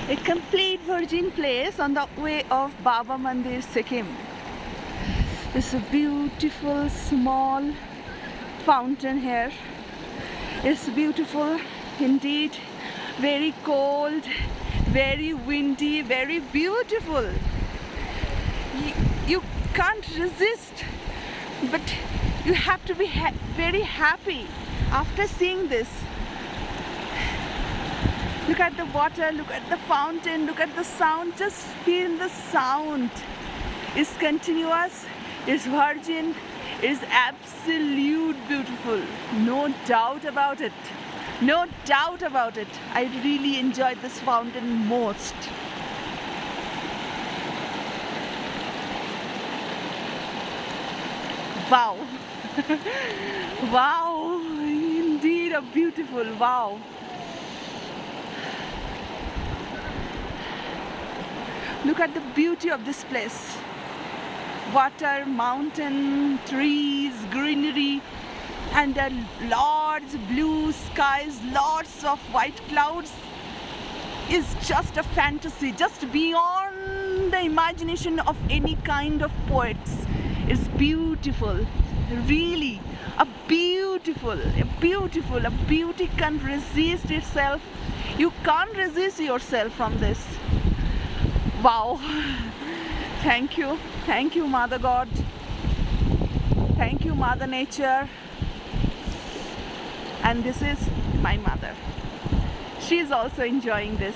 A complete virgin place on the way of Baba Mandir, Sikkim. It's a beautiful small fountain here. It's beautiful indeed. Very cold, very windy, very beautiful. You can't resist, but you have to be very happy after seeing this. Look at the water, look at the fountain, look at the sound, just feel the sound. It's continuous, it's virgin, it's absolute beautiful. No doubt about it. No doubt about it. I really enjoyed this fountain most. Wow. Wow, indeed a beautiful wow. Look at the beauty of this place. Water, mountain, trees, greenery, and large blue skies, lots of white clouds is just a fantasy, just beyond the imagination of any kind of poets. It's beautiful, really, a beauty can't resist itself. You can't resist yourself from this. Wow. Thank you Mother God, thank you Mother Nature. And this is my mother. She is also enjoying this.